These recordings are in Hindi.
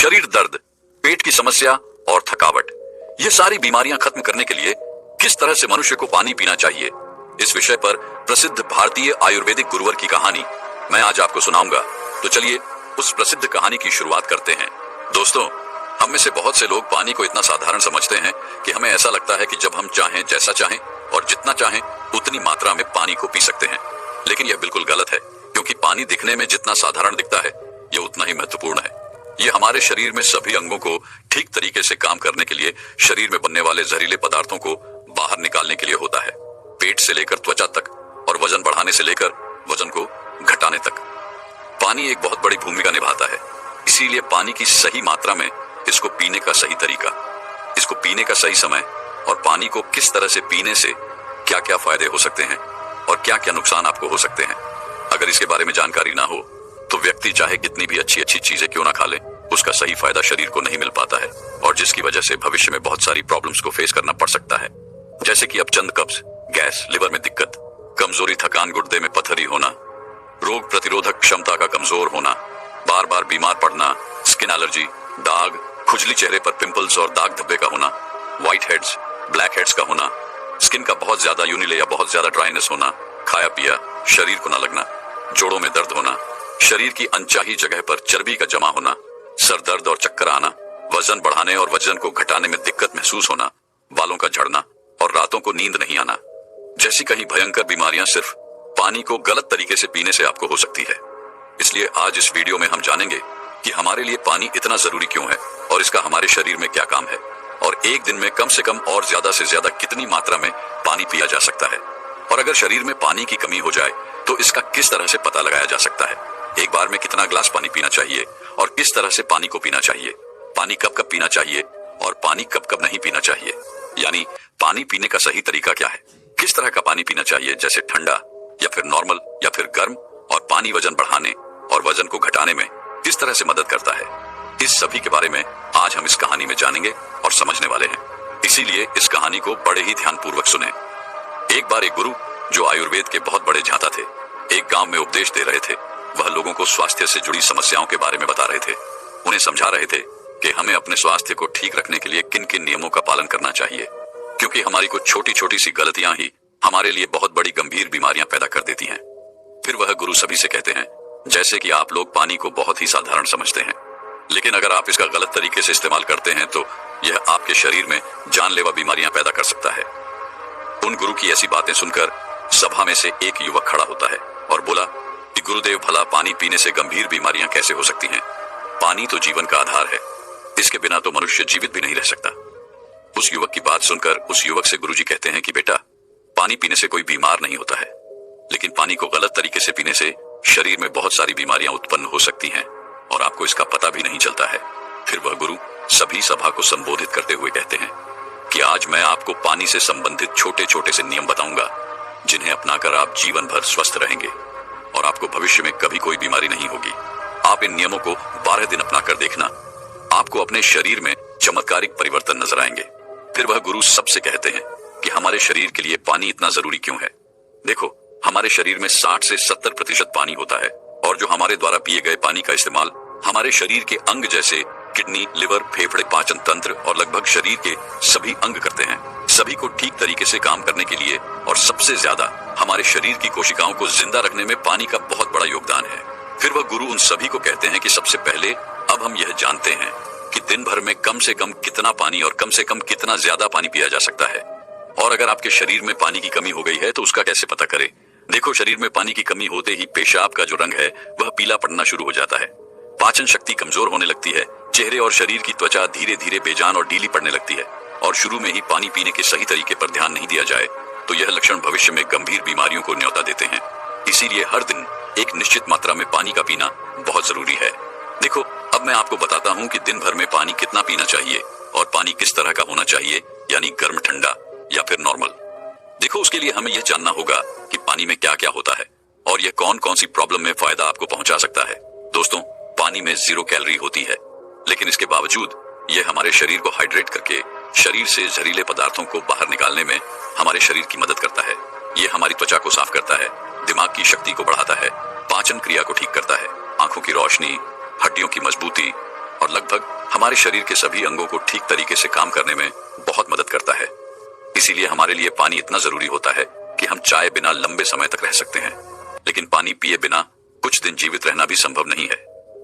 शरीर दर्द, पेट की समस्या और थकावट, ये सारी बीमारियां खत्म करने के लिए किस तरह से मनुष्य को पानी पीना चाहिए, इस विषय पर प्रसिद्ध भारतीय आयुर्वेदिक गुरुवर की कहानी मैं आज आपको सुनाऊंगा। तो चलिए उस प्रसिद्ध कहानी की शुरुआत करते हैं। दोस्तों, हम में से बहुत से लोग पानी को इतना साधारण समझते हैं कि हमें ऐसा लगता है कि जब हम चाहें, जैसा चाहें और जितना चाहें उतनी मात्रा में पानी को पी सकते हैं। लेकिन यह बिल्कुल गलत है, क्योंकि पानी दिखने में जितना साधारण दिखता है यह उतना ही महत्वपूर्ण है। यह हमारे शरीर में सभी अंगों को ठीक तरीके से काम करने के लिए, शरीर में बनने वाले जहरीले पदार्थों को बाहर निकालने के लिए होता है। पेट से लेकर त्वचा तक और वजन बढ़ाने से लेकर वजन को घटाने तक पानी एक बहुत बड़ी भूमिका निभाता है। इसीलिए पानी की सही मात्रा में, इसको पीने का सही तरीका, इसको पीने का सही समय और पानी को किस तरह से पीने से क्या क्या फायदे हो सकते हैं और क्या क्या नुकसान आपको हो सकते हैं, अगर इसके बारे में जानकारी ना हो तो व्यक्ति चाहे कितनी भी अच्छी अच्छी चीजें क्यों ना खा ले, उसका सही फायदा शरीर को नहीं मिल पाता है और जिसकी वजह से भविष्य में बहुत सारी प्रॉब्लम्स को फेस करना पड़ सकता है। जैसे कि अब चंद कब्ज, गैस, लिवर में दिक्कत, कमजोरी, थकान, गुर्दे में पथरी होना, रोग प्रतिरोधक क्षमता का कमजोर होना, बार बार बीमार पड़ना, स्किन एलर्जी, दाग, खुजली, चेहरे पर पिंपल्स और दाग धब्बे का होना, व्हाइट हेड्स, ब्लैक हेड्स का होना, स्किन का बहुत ज्यादा यूनिले या बहुत ज्यादा ड्राइनेस होना, खाया पिया शरीर को न लगना, जोड़ों में दर्द होना, शरीर की अनचाही जगह पर चर्बी का जमा होना, सर दर्द और चक्कर आना, वजन बढ़ाने और वजन को घटाने में दिक्कत महसूस होना, बालों का झड़ना और रातों को नींद नहीं आना जैसी कई भयंकर बीमारियां सिर्फ पानी को गलत तरीके से पीने से आपको हो सकती है। इसलिए आज इस वीडियो में हम जानेंगे कि हमारे लिए पानी इतना जरूरी क्यों है और इसका हमारे शरीर में क्या काम है और एक दिन में कम से कम और ज्यादा से ज्यादा कितनी मात्रा में पानी पिया जा सकता है, और अगर शरीर में पानी की कमी हो जाए तो इसका किस तरह से पता लगाया जा सकता है, एक बार में कितना ग्लास पानी पीना चाहिए और किस तरह से पानी को पीना चाहिए, पानी कब कब पीना चाहिए और पानी कब कब नहीं पीना चाहिए, यानी पानी पीने का सही तरीका क्या है, किस तरह का पानी पीना चाहिए, जैसे ठंडा या फिर नॉर्मल या फिर गर्म, और पानी वजन बढ़ाने और वजन को घटाने में किस तरह से मदद करता है। इस सभी के बारे में आज हम इस कहानी में जानेंगे और समझने वाले हैं। इसीलिए इस कहानी को बड़े ही ध्यानपूर्वक सुने। एक बार एक गुरु जो आयुर्वेद के बहुत बड़े झांता थे, एक गांव में उपदेश दे रहे थे। वह लोगों को स्वास्थ्य से जुड़ी समस्याओं के बारे में बता रहे थे। उन्हें समझा रहे थे कि हमें अपने स्वास्थ्य को ठीक रखने के लिए किन किन नियमों का पालन करना चाहिए, क्योंकि हमारी कुछ छोटी छोटी सी गलतियां ही हमारे लिए बहुत बड़ी गंभीर बीमारियां पैदा कर देती हैं। फिर वह गुरु सभी से कहते हैं, जैसे कि आप लोग पानी को बहुत ही साधारण समझते हैं, लेकिन अगर आप इसका गलत तरीके से इस्तेमाल करते हैं तो यह आपके शरीर में जानलेवा बीमारियां पैदा कर सकता है। उन गुरु की ऐसी बातें सुनकर सभा में से एक युवक खड़ा होता है और बोला कि गुरुदेव, भला पानी पीने से गंभीर बीमारियां कैसे हो सकती हैं? पानी तो जीवन का आधार है, इसके बिना तो मनुष्य जीवित भी नहीं रह सकता। उस युवक की बात सुनकर उस युवक से गुरुजी कहते हैं कि बेटा, पानी पीने से कोई बीमार नहीं होता है, लेकिन पानी को गलत तरीके से पीने से शरीर में बहुत सारी बीमारियां उत्पन्न हो सकती हैं और आपको इसका पता भी नहीं चलता है। फिर वह गुरु सभी सभा को संबोधित करते हुए कहते हैं कि आज मैं आपको पानी से संबंधित छोटे छोटे से नियम बताऊंगा, जिन्हें अपनाकर आप जीवन भर स्वस्थ रहेंगे और आपको भविष्य में कभी कोई बीमारी नहीं होगी। आप इन नियमों को 12 दिन अपनाकर देखना, आपको अपने शरीर में चमत्कारिक परिवर्तन नजर आएंगे। फिर वह गुरु सबसे कहते हैं कि हमारे शरीर के लिए पानी इतना जरूरी क्यों है। देखो, हमारे शरीर में 60 से 70% पानी होता है और जो हमारे द्वारा पिए गए पानी का इस्तेमाल हमारे शरीर के अंग जैसे किडनी, लिवर, फेफड़े, पाचन तंत्र और लगभग शरीर के सभी अंग करते हैं। सभी को ठीक तरीके से काम करने के लिए और सबसे ज्यादा हमारे शरीर की कोशिकाओं को जिंदा रखने में पानी का बहुत बड़ा योगदान है। फिर वह गुरु उन सभी को कहते हैं कि सबसे पहले अब हम यह जानते हैं कि दिन भर में कम से कम कितना पानी और कम से कम कितना ज्यादा पानी पिया जा सकता है, और अगर आपके शरीर में पानी की कमी हो गई है तो उसका कैसे पता करें। देखो, शरीर में पानी की कमी होते ही पेशाब का जो रंग है वह पीला पड़ना शुरू हो जाता है, पाचन शक्ति कमजोर होने लगती है, चेहरे और शरीर की त्वचा धीरे धीरे बेजान और ढीली पड़ने लगती है, और शुरू में ही पानी पीने के सही तरीके पर ध्यान नहीं दिया जाए तो यह लक्षण भविष्य में गंभीर बीमारियों को न्योता देते हैं। इसीलिए हर दिन एक निश्चित मात्रा में पानी का पीना बहुत जरूरी है। देखो, अब मैं आपको बताता हूँ कि दिन भर में पानी कितना पीना चाहिए और पानी किस तरह का होना चाहिए, यानी गर्म, ठंडा या फिर नॉर्मल। देखो, उसके लिए हमें यह जानना होगा कि पानी में क्या क्या होता है और यह कौन कौन सी प्रॉब्लम में फायदा आपको पहुंचा सकता है। दोस्तों, पानी में 0 कैलोरी होती है, लेकिन इसके बावजूद यह हमारे शरीर को हाइड्रेट करके शरीर से जहरीले पदार्थों को बाहर निकालने में हमारे शरीर की मदद करता है। यह हमारी त्वचा को साफ करता है, दिमाग की शक्ति को बढ़ाता है, पाचन क्रिया को ठीक करता है, आंखों की रोशनी, हड्डियों की मजबूती और लगभग हमारे शरीर के सभी अंगों को ठीक तरीके से काम करने में बहुत मदद करता है। इसीलिए हमारे लिए पानी इतना जरूरी होता है कि हम चाय बिना लंबे समय तक रह सकते हैं, लेकिन पानी पिए बिना कुछ दिन जीवित रहना भी संभव नहीं है,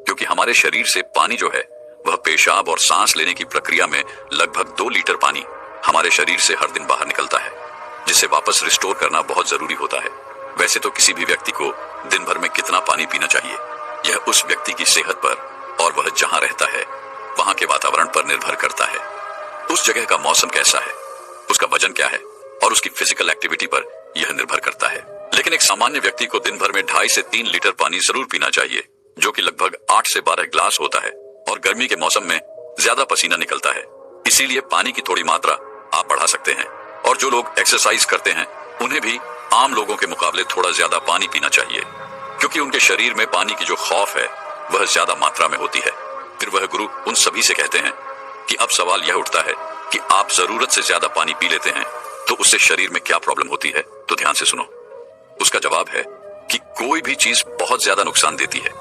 क्योंकि हमारे शरीर से पानी जो है वह पेशाब और सांस लेने की प्रक्रिया में लगभग 2 लीटर पानी हमारे शरीर से हर दिन बाहर निकलता है, जिसे वापस रिस्टोर करना बहुत जरूरी होता है। वैसे तो किसी भी व्यक्ति को दिन भर में कितना पानी पीना चाहिए यह उस व्यक्ति की सेहत पर और वह जहां रहता है वहां के वातावरण पर निर्भर करता है। उस जगह का मौसम कैसा है, उसका वजन क्या है और उसकी फिजिकल एक्टिविटी पर यह निर्भर करता है। लेकिन एक सामान्य व्यक्ति को दिन भर में 2.5 से 3 लीटर पानी जरूर पीना चाहिए, जो कि लगभग 8 से 12 ग्लास होता है। और गर्मी के मौसम में ज्यादा पसीना निकलता है, इसीलिए पानी की थोड़ी मात्रा आप बढ़ा सकते हैं। और जो लोग एक्सरसाइज करते हैं उन्हें भी आम लोगों के मुकाबले थोड़ा ज्यादा पानी पीना चाहिए, क्योंकि उनके शरीर में पानी की जो खौफ है वह ज्यादा मात्रा में होती है। फिर वह गुरु उन सभी से कहते हैं कि अब सवाल यह उठता है कि आप जरूरत से ज्यादा पानी पी लेते हैं तो उससे शरीर में क्या प्रॉब्लम होती है। तो ध्यान से सुनो। उसका जवाब है कि कोई भी चीज बहुत ज्यादा नुकसान देती है।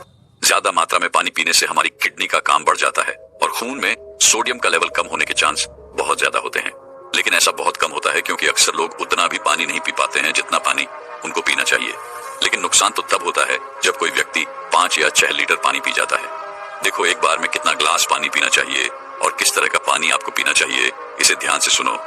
ज्यादा मात्रा में पानी पीने से हमारी किडनी का काम बढ़ जाता है और खून में सोडियम का लेवल कम होने के चांस बहुत ज्यादा होते हैं। लेकिन ऐसा बहुत कम होता है क्योंकि अक्सर लोग उतना भी पानी नहीं पी पाते हैं जितना पानी उनको पीना चाहिए। लेकिन नुकसान तो तब होता है जब कोई व्यक्ति 5 या 6 लीटर पानी पी जाता है। देखो, एक बार में कितना ग्लास पानी पीना चाहिए और किस तरह का पानी आपको पीना चाहिए, इसे ध्यान से सुनो।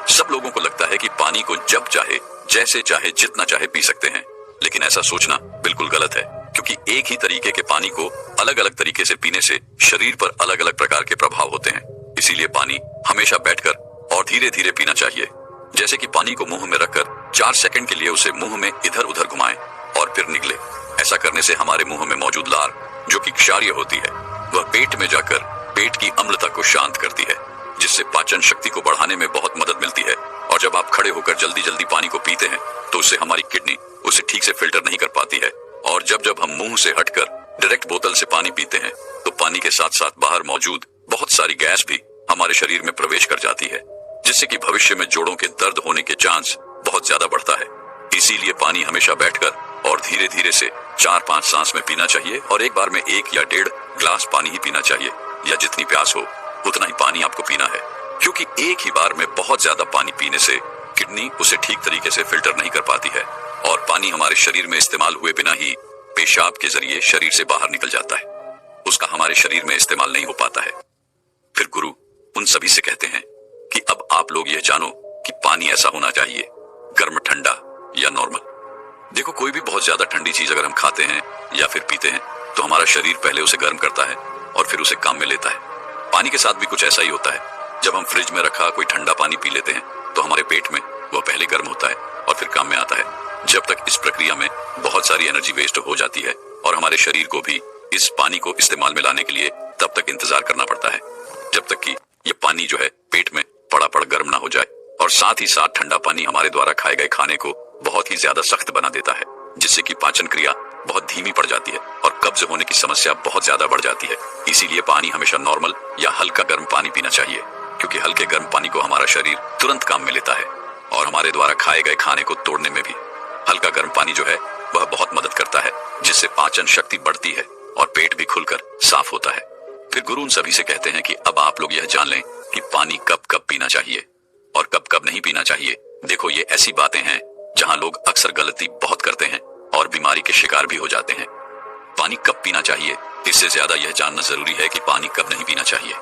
सब लोगों को लगता है कि पानी को जब चाहे, जैसे चाहे, जितना चाहे पी सकते हैं, लेकिन ऐसा सोचना बिल्कुल गलत है, क्योंकि एक ही तरीके के पानी को अलग अलग तरीके से पीने से शरीर पर अलग अलग प्रकार के प्रभाव होते हैं। इसीलिए पानी हमेशा बैठकर और धीरे धीरे पीना चाहिए। जैसे कि पानी को मुंह में रखकर 4 सेकंड के लिए उसे मुंह में इधर उधर घुमाएं और फिर निगले। ऐसा करने से हमारे मुंह में मौजूद लार, जो कि क्षारीय होती है, वह पेट में जाकर पेट की अम्लता को शांत करती है, जिससे पाचन शक्ति को बढ़ाने में बहुत मदद मिलती है। और जब आप खड़े होकर जल्दी जल्दी पानी को पीते हैं तो उससे हमारी किडनी उसे ठीक से फिल्टर नहीं कर पाती है। और जब हम मुंह से हटकर डायरेक्ट बोतल से पानी पीते हैं तो पानी के साथ साथ बाहर मौजूद बहुत सारी गैस भी हमारे शरीर में प्रवेश कर जाती है, जिससे कि भविष्य में जोड़ों के दर्द होने के चांस बहुत ज्यादा बढ़ता है। इसीलिए पानी हमेशा बैठकर और धीरे धीरे से 4-5 सांस में पीना चाहिए और एक बार में 1 या 1.5 ग्लास पानी ही पीना चाहिए, या जितनी प्यास हो उतना ही पानी आपको पीना है, क्योंकि एक ही बार में बहुत ज्यादा पानी पीने से किडनी उसे ठीक तरीके से फिल्टर नहीं कर पाती है और पानी हमारे शरीर में इस्तेमाल हुए बिना ही पेशाब के जरिए शरीर से बाहर निकल जाता है, उसका हमारे शरीर में इस्तेमाल नहीं हो पाता है। फिर गुरु उन सभी से कहते हैं कि अब आप लोग यह जानो कि पानी ऐसा होना चाहिए, गर्म, ठंडा या नॉर्मल। देखो, कोई भी बहुत ज्यादा ठंडी चीज अगर हम खाते हैं या फिर पीते हैं तो हमारा शरीर पहले उसे गर्म करता है और फिर उसे काम में लेता है। पानी के साथ भी कुछ ऐसा ही होता है। जब हम फ्रिज में रखा कोई ठंडा पानी पी लेते हैं तो हमारे पेट में वह पहले गर्म होता है और फिर काम में आता है। जब तक इस प्रक्रिया में बहुत सारी एनर्जी वेस्ट हो जाती है और हमारे शरीर को भी इस पानी को इस्तेमाल में लाने के लिए तब तक इंतजार करना पड़ता है जब तक कि ये पानी जो है पेट में पड़ गर्म ना हो जाए। और साथ ही साथ ठंडा पानी हमारे द्वारा खाए गए खाने को बहुत ही ज्यादा सख्त बना देता है, जिससे कि पाचन क्रिया बहुत धीमी पड़ जाती है और कब्ज होने की समस्या बहुत ज्यादा बढ़ जाती है। इसीलिए पानी हमेशा नॉर्मल या हल्का गर्म पानी पीना चाहिए, क्योंकि हल्के गर्म पानी को हमारा शरीर तुरंत काम में लेता है और हमारे द्वारा खाए गए खाने को तोड़ने में भी हल्का गर्म पानी जो है वह बहुत मदद करता है, जिससे पाचन शक्ति बढ़ती है और पेट भी खुलकर साफ होता है। फिर गुरु उन सभी से कहते हैं कि अब आप लोग यह जान लें कि पानी कब कब पीना चाहिए और कब कब नहीं पीना चाहिए। देखो, ये ऐसी बातें हैं जहां लोग अक्सर गलती बहुत करते हैं और बीमारी के शिकार भी हो जाते हैं। पानी कब पीना चाहिए, इससे ज्यादा यह जानना जरूरी है कि पानी कब नहीं पीना चाहिए।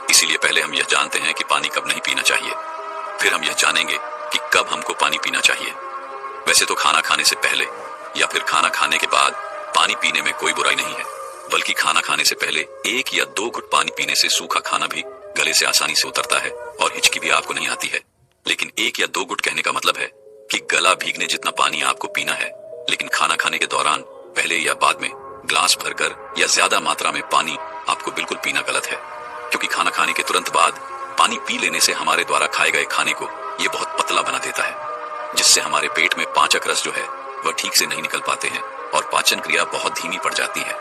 इसीलिए पहले हम यह जानते हैं कि पानी कब नहीं पीना चाहिए, फिर हम यह जानेंगे कि कब हमको पानी पीना चाहिए। वैसे तो खाना खाने से पहले या फिर खाना खाने के बाद पानी पीने में कोई बुराई नहीं है, बल्कि खाना खाने से पहले 1 या 2 घुट पानी पीने से सूखा खाना भी गले से आसानी से उतरता है और हिचकी भी आपको नहीं आती है। लेकिन 1 या 2 घुट कहने का मतलब है कि गला भीगने जितना पानी आपको पीना है। लेकिन खाना खाने के दौरान पहले या बाद में ग्लास भरकर या ज्यादा मात्रा में पानी आपको बिल्कुल पीना गलत है, क्योंकि खाना खाने के तुरंत बाद पानी पी लेने से हमारे द्वारा खाए गए खाने को ये बहुत पतला बना देता है, जिससे हमारे पेट में पाचक रस जो है वह ठीक से नहीं निकल पाते हैं और पाचन क्रिया बहुत धीमी पड़ जाती है।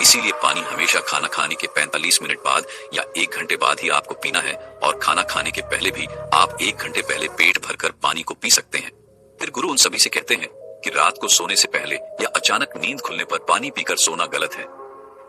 इसीलिए पानी हमेशा खाना खाने के 45 मिनट बाद या 1 घंटे बाद ही आपको पीना है और खाना खाने के पहले भी आप 1 घंटे पहले पेट भरकर पानी को पी सकते हैं। फिर गुरु उन सभी से कहते हैं कि रात को सोने से पहले या अचानक नींद खुलने पर पानी पीकर सोना गलत है।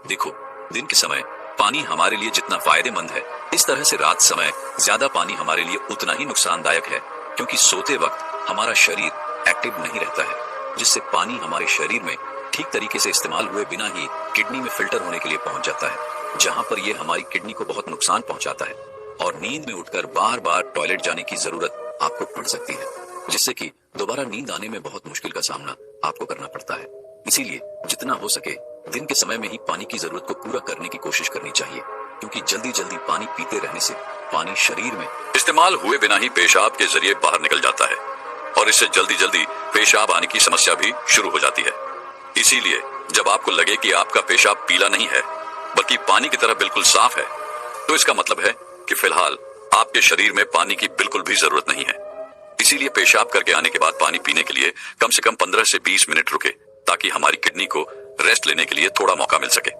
देखो, दिन के समय पानी हमारे लिए जितना फायदेमंद है, इस तरह से रात समय ज्यादा पानी हमारे लिए उतना ही नुकसानदायक है, क्योंकि सोते वक्त हमारा शरीर एक्टिव नहीं रहता है, जिससे पानी हमारे शरीर में ठीक तरीके से इस्तेमाल हुए बिना ही किडनी में फिल्टर होने के लिए पहुंच जाता है, जहां पर यह हमारी किडनी को बहुत नुकसान पहुंचाता है और नींद में उठकर बार बार टॉयलेट जाने की जरूरत आपको पड़ सकती है, जिससे कि दोबारा नींद आने में बहुत मुश्किल का सामना आपको करना पड़ता है। इसीलिए जितना हो सके दिन के समय में ही पानी की जरूरत को पूरा करने की कोशिश करनी चाहिए, क्योंकि जल्दी जल्दी पानी पीते रहने से पानी शरीर में इस्तेमाल हुए बिना ही पेशाब के जरिए बाहर निकल जाता है और इससे जल्दी जल्दी पेशाब आने की समस्या भी शुरू हो जाती है। इसीलिए जब आपको लगे कि आपका पेशाब पीला नहीं है बल्कि पानी की तरह बिल्कुल साफ है, तो इसका मतलब है कि फिलहाल आपके शरीर में पानी की बिल्कुल भी जरूरत नहीं है। इसीलिए पेशाब करके आने के बाद पानी पीने के लिए कम से कम 15 से 20 मिनट रुके, ताकि हमारी किडनी को रेस्ट लेने के लिए थोड़ा मौका मिल सके।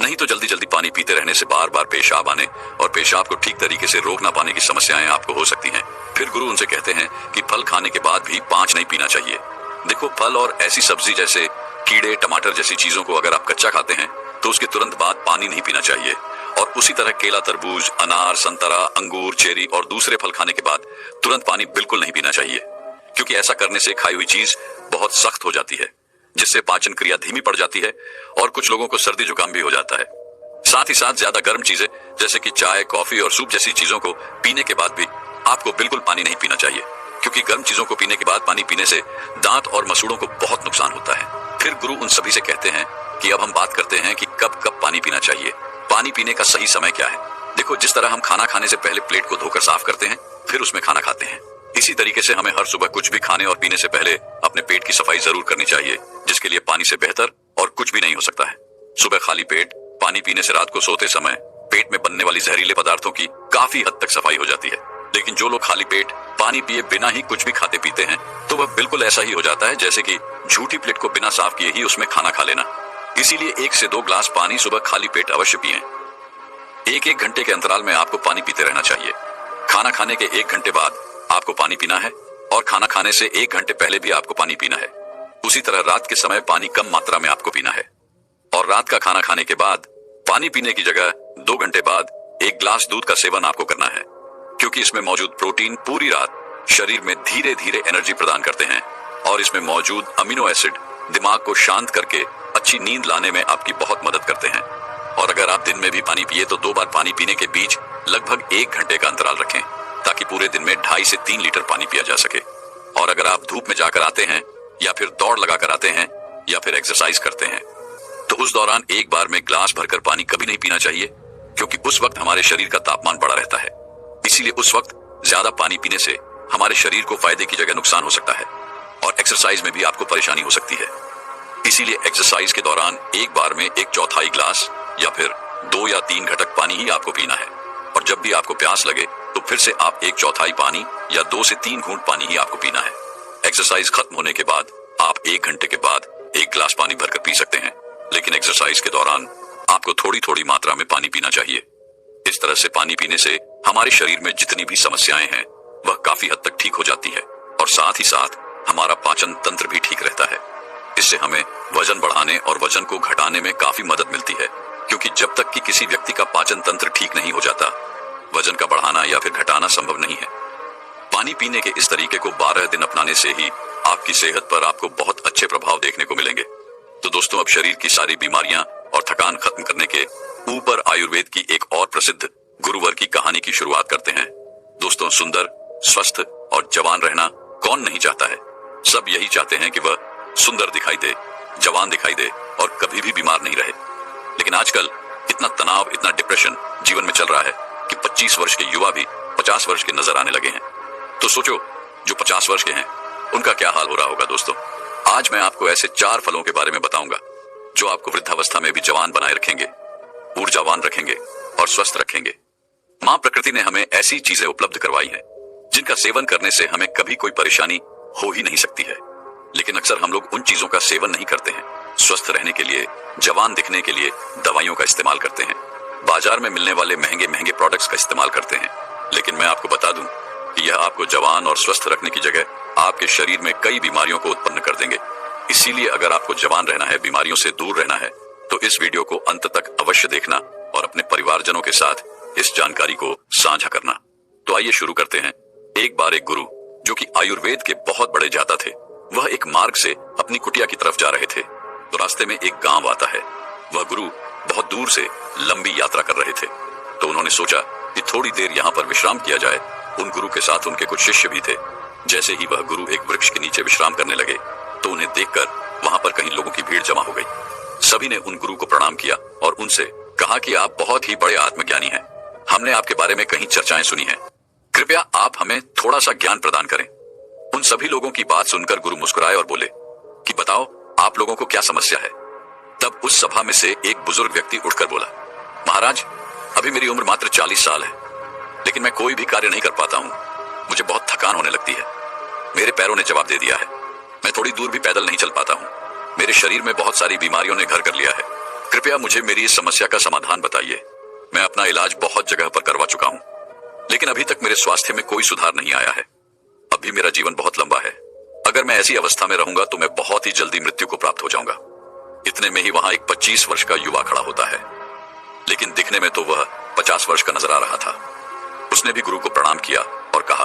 नहीं तो जल्दी जल्दी पानी पीते रहने से बार बार पेशाब आने और पेशाब को ठीक तरीके से रोक ना पाने की समस्याएं आपको हो सकती हैं। फिर गुरु उनसे कहते हैं कि फल खाने के बाद भी पांच नहीं पीना चाहिए। देखो, फल और ऐसी सब्जी जैसे कीड़े, टमाटर जैसी चीजों को अगर आप कच्चा खाते हैं तो उसके तुरंत बाद पानी नहीं पीना चाहिए, और उसी तरह केला, तरबूज, अनार, संतरा, अंगूर, चेरी और दूसरे फल खाने के बाद तुरंत पानी बिल्कुल नहीं पीना चाहिए, क्योंकि ऐसा करने से खाई हुई चीज बहुत सख्त हो जाती है, जिससे पाचन क्रिया धीमी पड़ जाती है और कुछ लोगों को सर्दी जुकाम भी हो जाता है। साथ ही साथ ज्यादा गर्म चीजें जैसे कि चाय, कॉफी और सूप जैसी चीजों को पीने के बाद भी आपको बिल्कुल पानी नहीं पीना चाहिए, क्योंकि गर्म चीजों को पीने के बाद पानी पीने से दांत और मसूड़ों को बहुत नुकसान होता है। फिर गुरु उन सभी से कहते हैं कि अब हम बात करते हैं कि कब कब पानी पीना चाहिए। पानी पीने का सही समय क्या है? देखो, जिस तरह हम खाना खाने से पहले प्लेट को धोकर साफ करते हैं, फिर उसमें खाना खाते हैं, इसी तरीके से हमें हर सुबह कुछ भी खाने और पीने से पहले अपने पेट की सफाई जरूर करनी चाहिए, जिसके लिए पानी से बेहतर और कुछ भी नहीं हो सकता है। सुबह खाली पेट पानी पीने से रात को सोते समय पेट में बनने वाली जहरीले पदार्थों की काफी हद तक सफाई हो जाती है। लेकिन जो लोग खाली पेट पानी पिए बिना ही कुछ भी खाते पीते हैं, तो वह बिल्कुल ऐसा ही हो जाता है जैसे कि झूठी प्लेट को बिना साफ किए ही उसमें खाना खा लेना। इसीलिए 1 से 2 ग्लास पानी सुबह खाली पेट अवश्य पिएं। 1-1 घंटे के अंतराल में आपको पानी पीते रहना चाहिए। खाना खाने के 1 घंटे बाद आपको पानी पीना है और खाना खाने से 1 घंटे पहले भी आपको पानी पीना है। उसी तरह रात के समय पानी कम मात्रा में आपको पीना है और रात का खाना खाने के बाद पानी पीने की जगह 2 घंटे बाद 1 ग्लास दूध का सेवन आपको करना है, क्योंकि इसमें मौजूद प्रोटीन पूरी रात शरीर में धीरे धीरे एनर्जी प्रदान करते हैं और इसमें मौजूद अमीनो एसिड दिमाग को शांत करके अच्छी नींद लाने में आपकी बहुत मदद करते हैं। और अगर आप दिन में भी पानी पिए तो 2 बार पानी पीने के बीच लगभग 1 घंटे का अंतराल रखें, ताकि पूरे दिन में 2.5 से 3 लीटर पानी पिया जा सके। और अगर आप धूप में जाकर आते हैं या फिर दौड़ लगाकर आते हैं या फिर एक्सरसाइज करते हैं, तो उस दौरान एक बार में ग्लास भरकर पानी कभी नहीं पीना चाहिए, क्योंकि उस वक्त हमारे शरीर का तापमान बढ़ा रहता है। इसीलिए उस वक्त ज्यादा पानी पीने से हमारे शरीर को फायदे की जगह नुकसान हो सकता है और एक्सरसाइज में भी आपको परेशानी हो सकती है। इसीलिए एक्सरसाइज के दौरान एक बार में 1/4 ग्लास या फिर 2 या 3 घटक पानी ही आपको पीना है, और जब भी आपको प्यास लगे तो फिर से आप 1/4 पानी या 2 से 3 घूंट पानी ही आपको पीना है। एक्सरसाइज खत्म होने के बाद आप 1 घंटे के बाद 1 ग्लास पानी भरकर पी सकते हैं, लेकिन एक्सरसाइज के दौरान आपको थोड़ी थोड़ी मात्रा में पानी पीना चाहिए। इस तरह से पानी पीने से हमारे शरीर में जितनी भी समस्याएं हैं वह काफी हद तक ठीक हो जाती है, और साथ ही साथ हमारा पाचन तंत्र भी ठीक रहता है। इससे हमें वजन बढ़ाने और वजन को घटाने में काफी मदद मिलती है, क्योंकि जब तक कि किसी व्यक्ति का पाचन तंत्र ठीक नहीं हो जाता, वजन का बढ़ाना या फिर घटाना संभव नहीं है। पानी पीने के इस तरीके को 12 दिन अपनाने से ही आपकी सेहत पर आपको बहुत अच्छे प्रभाव देखने को मिलेंगे। तो दोस्तों, अब शरीर की सारी बीमारियां और थकान खत्म करने के ऊपर आयुर्वेद की एक और प्रसिद्ध गुरुवर की कहानी की शुरुआत करते हैं। दोस्तों, सुंदर, स्वस्थ और जवान रहना कौन नहीं चाहता है? सब यही चाहते हैं कि वह सुंदर दिखाई दे, जवान दिखाई दे और कभी भी बीमार नहीं रहे। लेकिन आजकल इतना तनाव, इतना डिप्रेशन जीवन में चल रहा है कि 25 वर्ष के युवा भी 50 वर्ष के नजर आने लगे हैं। तो सोचो, जो 50 वर्ष के हैं उनका क्या हाल हो रहा होगा। दोस्तों, आज मैं आपको ऐसे 4 फलों के बारे में बताऊंगा जो आपको वृद्धावस्था में भी जवान बनाए रखेंगे, ऊर्जावान रखेंगे और स्वस्थ रखेंगे। मां प्रकृति ने हमें ऐसी चीजें उपलब्ध करवाई हैं जिनका सेवन करने से हमें कभी कोई परेशानी हो ही नहीं सकती है, लेकिन अक्सर हम लोग उन चीजों का सेवन नहीं करते हैं। स्वस्थ रहने के लिए, जवान दिखने के लिए दवाइयों का इस्तेमाल करते हैं, बाजार में मिलने वाले महंगे महंगे प्रोडक्ट्स का इस्तेमाल करते हैं। लेकिन मैं आपको बता दूं कि यह आपको जवान और स्वस्थ रखने की जगह आपके शरीर में कई बीमारियों को उत्पन्न कर देंगे। इसीलिए अगर आपको जवान रहना है, बीमारियों से दूर रहना है, तो इस वीडियो को अंत तक अवश्य देखना और अपने परिवारजनों के साथ इस जानकारी को साझा करना। तो आइए शुरू करते हैं। एक बार एक गुरु जो कि आयुर्वेद के बहुत बड़े जाता थे, वह एक मार्ग से अपनी कुटिया की तरफ जा रहे थे। तो रास्ते में एक गांव आता है। वह गुरु बहुत दूर से लंबी यात्रा कर रहे थे, तो उन्होंने सोचा कि थोड़ी देर यहाँ पर विश्राम किया जाए। उन गुरु के साथ उनके कुछ शिष्य भी थे। जैसे ही वह गुरु एक वृक्ष के नीचे विश्राम करने लगे, तो उन्हें देखकर वहां पर कहीं लोगों की भीड़ जमा हो गई। सभी ने उन गुरु को प्रणाम किया और उनसे कहा कि आप बहुत ही बड़े आत्मज्ञानी हैं। हमने आपके बारे में कहीं चर्चाएं सुनी हैं। कृपया आप हमें थोड़ा सा ज्ञान प्रदान करें। उन सभी लोगों की बात सुनकर गुरु मुस्कुराए और बोले कि बताओ आप लोगों को क्या समस्या है। तब उस सभा में से एक बुजुर्ग व्यक्ति उठकर बोला, महाराज, अभी मेरी उम्र मात्र 40 साल है, लेकिन मैं कोई भी कार्य नहीं कर पाता हूँ। मुझे बहुत थकान होने लगती है। मेरे पैरों ने जवाब दे दिया है। मैं थोड़ी दूर भी पैदल नहीं चल पाता हूँ। मेरे शरीर में बहुत सारी बीमारियों ने घर कर लिया है। कृपया मुझे मेरी इस समस्या का समाधान बताइए। मैं अपना इलाज बहुत जगह पर करवा चुका हूँ, लेकिन अभी तक मेरे स्वास्थ्य में कोई सुधार नहीं आया है। अब भी मेरा जीवन बहुत लंबा है। अगर मैं ऐसी अवस्था में रहूंगा तो मैं बहुत ही जल्दी मृत्यु को प्राप्त हो जाऊंगा। इतने में ही वहां एक 25 वर्ष का युवा खड़ा होता है, लेकिन दिखने में तो वह 50 वर्ष का नजर आ रहा था। उसने भी गुरु को प्रणाम किया और कहा,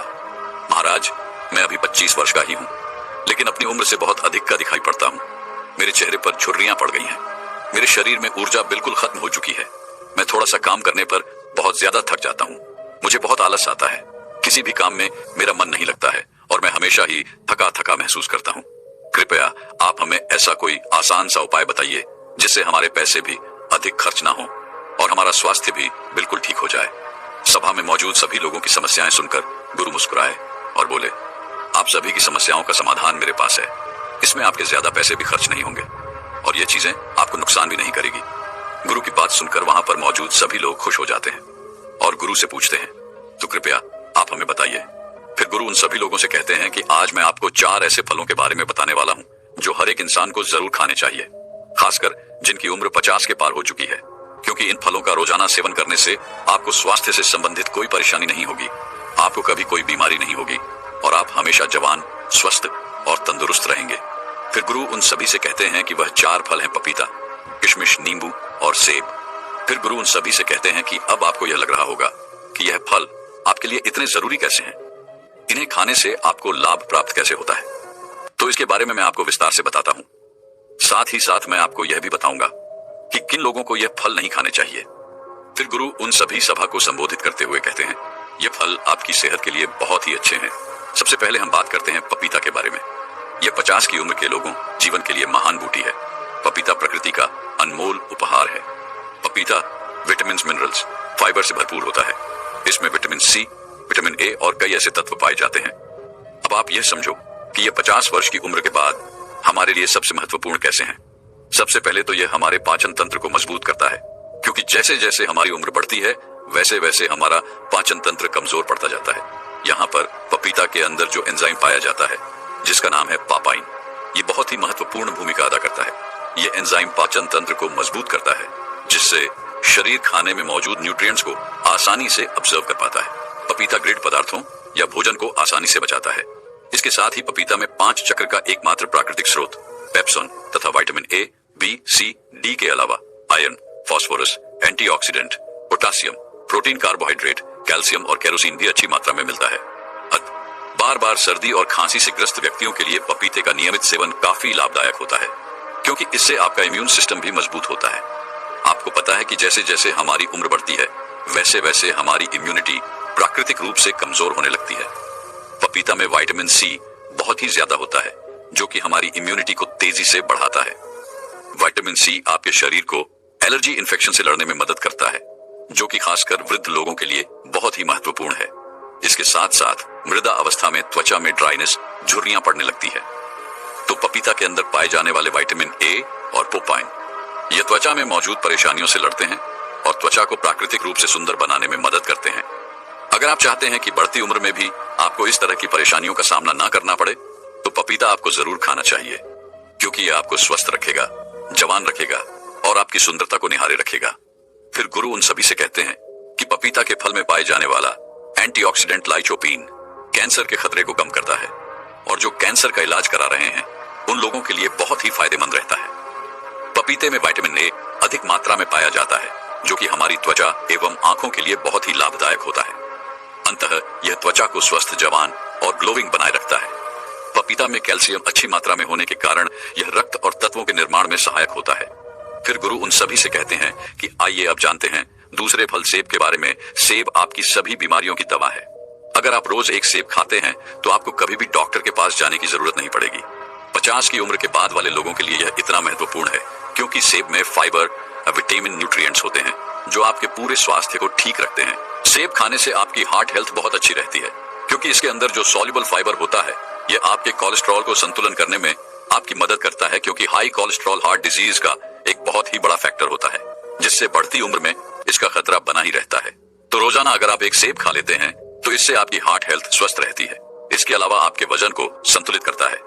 महाराज, मैं अभी 25 वर्ष का ही हूं, लेकिन अपनी उम्र से बहुत अधिक का दिखाई पड़ता हूं। मेरे चेहरे पर झुर्रियां पड़ गई हैं। मेरे शरीर में ऊर्जा बिल्कुल खत्म हो चुकी है। मैं थोड़ा सा काम करने पर बहुत ज्यादा थक जाता हूं। मुझे बहुत आलस आता है। किसी भी काम में मेरा मन नहीं लगता है और मैं हमेशा ही थका थका महसूस करता हूं। कृपया आप हमें ऐसा कोई आसान सा उपाय बताइए जिससे हमारे पैसे भी अधिक खर्च ना हो और हमारा स्वास्थ्य भी बिल्कुल ठीक हो जाए। सभा में मौजूद सभी लोगों की समस्याएं सुनकर गुरु मुस्कुराए और बोले, आप सभी की समस्याओं का समाधान मेरे पास है। इसमें आपके ज्यादा पैसे भी खर्च नहीं होंगे और ये चीजें आपको नुकसान भी नहीं करेगी। गुरु की बात सुनकर वहां पर मौजूद सभी लोग खुश हो जाते हैं और गुरु से पूछते हैं, तो कृपया आप हमें बताइए। फिर गुरु उन सभी लोगों से कहते हैं कि आज मैं आपको 4 ऐसे फलों के बारे में बताने वाला हूं जो हर एक इंसान को जरूर खाने चाहिए, खासकर जिनकी उम्र 50 के पार हो चुकी है, क्योंकि इन फलों का रोजाना सेवन करने से आपको स्वास्थ्य से संबंधित कोई परेशानी नहीं होगी, आपको कभी कोई बीमारी नहीं होगी और आप हमेशा जवान, स्वस्थ और तंदुरुस्त रहेंगे। फिर गुरु उन सभी से कहते हैं कि वह 4 फल हैं, पपीता, किशमिश, नींबू और सेब। फिर गुरु उन सभी से कहते हैं कि अब आपको यह लग रहा होगा कि यह फल आपके लिए इतने जरूरी कैसे हैं, इन्हें खाने से आपको लाभ प्राप्त कैसे होता है। तो इसके बारे में मैं आपको विस्तार से बताता हूं। साथ ही साथ मैं आपको यह भी बताऊंगा कि किन लोगों को यह फल नहीं खाने चाहिए। फिर गुरु उन सभी सभा को संबोधित करते हुए कहते हैं, यह फल आपकी सेहत के लिए बहुत ही अच्छे हैं। सबसे पहले हम बात करते हैं पपीता के बारे में। यह 50 की उम्र के लोगों जीवन के लिए महान बूटी है। पपीता प्रकृति का अनमोल उपहार है। पपीता विटामिन, मिनरल्स, फाइबर से भरपूर होता है। इसमें विटामिन सी, विटामिन ए और कई ऐसे तत्व पाए जाते हैं। अब आप यह समझो कि यह 50 वर्ष की उम्र के बाद हमारे लिए सबसे महत्वपूर्ण कैसे हैं। सबसे पहले तो यह हमारे पाचन तंत्र को मजबूत करता है, क्योंकि जैसे जैसे हमारी उम्र बढ़ती है वैसे वैसे हमारा पाचन तंत्र कमजोर पड़ता जाता है। यहाँ पर पपीता के अंदर जो एंजाइम पाया जाता है जिसका नाम है पापाइन, ये बहुत ही महत्वपूर्ण भूमिका अदा करता है। ये एंजाइम पाचन तंत्र को मजबूत करता है, जिससे शरीर खाने में मौजूद न्यूट्रिएंट्स को आसानी से ऑब्जर्व कर पाता है। पपीता ग्रेड पदार्थों या भोजन को आसानी से बचाता है। इसके साथ ही पपीता में 5 चक्र का एकमात्र प्राकृतिक स्रोत पेप्सोन तथा vitamin A, B, C, D के अलावा iron, phosphorus, antioxidant, potassium, protein, carbohydrate, calcium और केरोसिन भी अच्छी मात्रा में मिलता है। बार बार सर्दी और खांसी से ग्रस्त व्यक्तियों के लिए पपीते का नियमित सेवन काफी लाभदायक होता है, क्योंकि इससे आपका इम्यून सिस्टम भी मजबूत होता है। आपको पता है कि जैसे जैसे हमारी उम्र बढ़ती है वैसे वैसे हमारी इम्यूनिटी प्राकृतिक रूप से कमजोर होने लगती है। पपीता में विटामिन सी बहुत ही ज्यादा होता है, जो कि हमारी इम्यूनिटी को तेजी से बढ़ाता है। विटामिन सी आपके शरीर को एलर्जी इन्फेक्शन से लड़ने में मदद करता है, जो कि खासकर वृद्ध लोगों के लिए बहुत ही महत्वपूर्ण है। इसके साथ साथ मृदा अवस्था में त्वचा में ड्राइनेस, झुर्रियां पड़ने लगती है, तो पपीता के अंदर पाए जाने वाले विटामिन ए और पोपाइन ये त्वचा में मौजूद परेशानियों से लड़ते हैं और त्वचा को प्राकृतिक रूप से सुंदर बनाने में मदद करते हैं। अगर आप चाहते हैं कि बढ़ती उम्र में भी आपको इस तरह की परेशानियों का सामना ना करना पड़े, तो पपीता आपको जरूर खाना चाहिए, क्योंकि यह आपको स्वस्थ रखेगा, जवान रखेगा और आपकी सुंदरता को निहारे रखेगा। फिर गुरु उन सभी से कहते हैं कि पपीता के फल में पाए जाने वाला एंटीऑक्सीडेंट लाइकोपीन कैंसर के खतरे को कम करता है और जो कैंसर का इलाज करा रहे हैं उन लोगों के लिए बहुत ही फायदेमंद रहता है। पपीते में विटामिन ए अधिक मात्रा में पाया जाता है, जो कि हमारी त्वचा एवं आंखों के लिए बहुत ही लाभदायक होता है। अंततः यह त्वचा को स्वस्थ, जवान और ग्लोइंग बनाए रखता है। पपीता में कैल्शियम अच्छी मात्रा में होने के कारण यह रक्त और तत्वों के निर्माण में सहायक होता है। फिर गुरु उन सभी से कहते हैं कि आइए अब जानते हैं दूसरे फल सेब के बारे में। सेब आपकी सभी बीमारियों की दवा है। अगर आप रोज एक सेब खाते हैं तो आपको कभी भी डॉक्टर के पास जाने की जरूरत नहीं पड़ेगी। 50 की उम्र के बाद वाले लोगों के लिए यह इतना महत्वपूर्ण है क्योंकि सेब में फाइबर, विटामिन, न्यूट्रिएंट्स होते हैं जो आपके पूरे स्वास्थ्य को ठीक रखते हैं। सेब खाने से आपकी हार्ट हेल्थ बहुत अच्छी रहती है क्योंकि इसके अंदर जो सॉल्युबल फाइबर होता है यह आपके कोलेस्ट्रॉल को संतुलन करने में आपकी मदद करता है, क्योंकि हाई कोलेस्ट्रॉल हार्ट डिजीज का एक बहुत ही बड़ा फैक्टर होता है जिससे बढ़ती उम्र में इसका खतरा बना ही रहता है। तो रोजाना अगर आप एक सेब खा लेते हैं तो इससे आपकी हार्ट हेल्थ स्वस्थ रहती है। इसके अलावा आपके वजन को संतुलित करता है।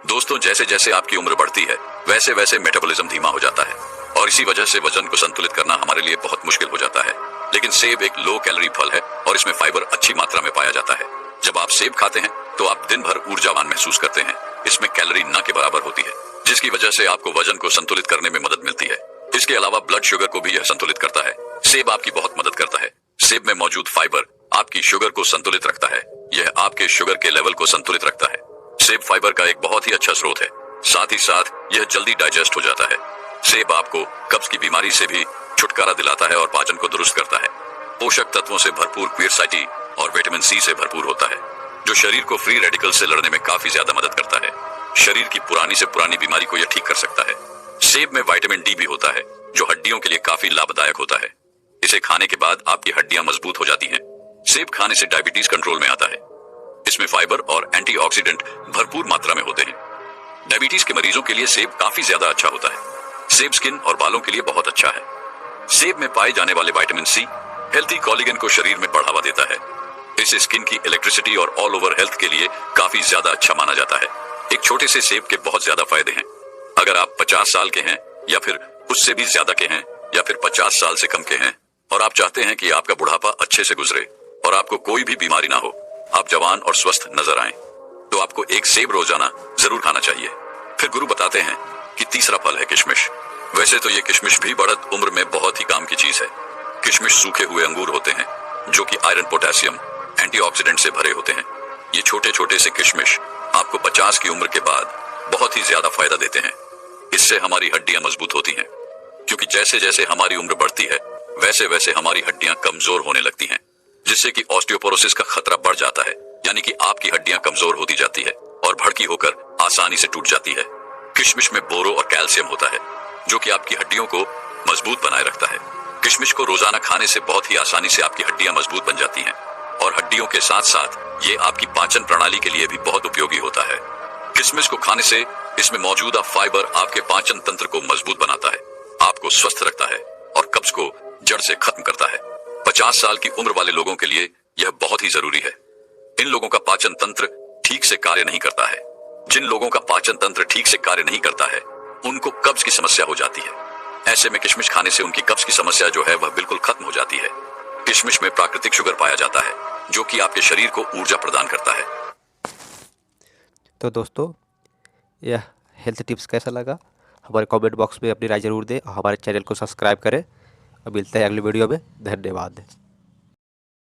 दोस्तों, जैसे जैसे आपकी उम्र बढ़ती है वैसे वैसे मेटाबॉलिज्म धीमा हो जाता है और इसी वजह से वजन को संतुलित करना हमारे लिए बहुत मुश्किल हो जाता है। लेकिन सेब एक लो कैलोरी फल है और इसमें फाइबर अच्छी मात्रा में पाया जाता है। जब आप सेब खाते हैं तो आप दिन भर ऊर्जावान महसूस करते हैं। इसमें कैलोरी न के बराबर होती है जिसकी वजह से आपको वजन को संतुलित करने में मदद मिलती है। इसके अलावा ब्लड शुगर को भी यह संतुलित करता है। सेब आपकी बहुत मदद करता है। सेब में मौजूद फाइबर आपकी शुगर को संतुलित रखता है। यह आपके शुगर के लेवल को संतुलित रखता है। सेब फाइबर का एक बहुत ही अच्छा स्रोत है। साथ ही साथ यह जल्दी डाइजेस्ट हो जाता है। सेब आपको कब्ज की बीमारी से भी छुटकारा दिलाता है और पाचन को दुरुस्त करता है। पोषक तत्वों से भरपूर क्विरसाइटी और विटामिन सी से भरपूर होता है जो शरीर को फ्री रेडिकल से लड़ने में काफी ज्यादा मदद करता है। शरीर की पुरानी से पुरानी बीमारी को यह ठीक कर सकता है। सेब में विटामिन डी भी होता है जो हड्डियों के लिए काफी लाभदायक होता है। इसे खाने के बाद आपकी हड्डियां मजबूत हो जाती हैं। सेब खाने से डायबिटीज कंट्रोल में आता है। इसमें फाइबर और एंटीऑक्सीडेंट भरपूर मात्रा में होते हैं। डायबिटीज के मरीजों के लिए सेब काफी ज्यादा अच्छा होता है। सेब स्किन और बालों के लिए बहुत अच्छा है। सेब में पाए जाने वाले विटामिन सी हेल्थी कोलेजन को शरीर में बढ़ावा देता है। इसे स्किन की इलेक्ट्रिसिटी और ऑल ओवर हेल्थ के लिए काफी ज्यादा अच्छा माना जाता है। एक छोटे से सेब के बहुत ज्यादा फायदे हैं। अगर आप 50 साल के हैं या फिर उससे भी ज्यादा के हैं या फिर 50 साल से कम के हैं और आप चाहते हैं कि आपका बुढ़ापा अच्छे से गुजरे और आपको कोई भी बीमारी ना हो, आप जवान और स्वस्थ नजर आएं, तो आपको एक सेब रोजाना जरूर खाना चाहिए। फिर गुरु बताते हैं कि तीसरा फल है किशमिश। वैसे तो ये किशमिश भी बढ़त उम्र में बहुत ही काम की चीज है। किशमिश सूखे हुए अंगूर होते हैं जो कि आयरन, पोटेशियम, एंटीऑक्सीडेंट से भरे होते हैं। ये छोटे छोटे से किशमिश आपको 50 की उम्र के बाद बहुत ही ज्यादा फायदा देते हैं। इससे हमारी हड्डियां मजबूत होती हैं क्योंकि जैसे जैसे हमारी उम्र बढ़ती है वैसे वैसे हमारी हड्डियां कमजोर होने लगती हैं, जिससे कि ऑस्टियोपोरोसिस का खतरा बढ़ जाता है, यानी कि आपकी हड्डियां कमजोर होती जाती है और भड़की होकर आसानी से टूट जाती है। किशमिश में बोरो और कैल्शियम होता है जो कि आपकी हड्डियों को मजबूत बनाए रखता है। किशमिश को रोजाना खाने से बहुत ही आसानी से आपकी हड्डियां मजबूत बन जाती हैं और हड्डियों के साथ साथ ये आपकी पाचन प्रणाली के लिए भी बहुत उपयोगी होता है। किशमिश को खाने से इसमें मौजूदा फाइबर आपके पाचन तंत्र को मजबूत बनाता है, आपको स्वस्थ रखता है और कब्ज को जड़ से खत्म करता है। 50 साल की उम्र वाले लोगों के लिए यह बहुत ही जरूरी है। इन लोगों का पाचन तंत्र ठीक से कार्य नहीं करता है। जिन लोगों का पाचन तंत्र ठीक से कार्य नहीं करता है उनको कब्ज की समस्या हो जाती है। ऐसे में किशमिश खाने से उनकी कब्ज की समस्या जो है वह बिल्कुल खत्म हो जाती है। किशमिश में प्राकृतिक शुगर पाया जाता है जो कि आपके शरीर को ऊर्जा प्रदान करता है। तो दोस्तों, यह हेल्थ टिप्स कैसा लगा हमारे कमेंट बॉक्स में अपनी राय जरूर दें और हमारे चैनल को सब्सक्राइब करें और मिलते हैं अगली वीडियो में। धन्यवाद।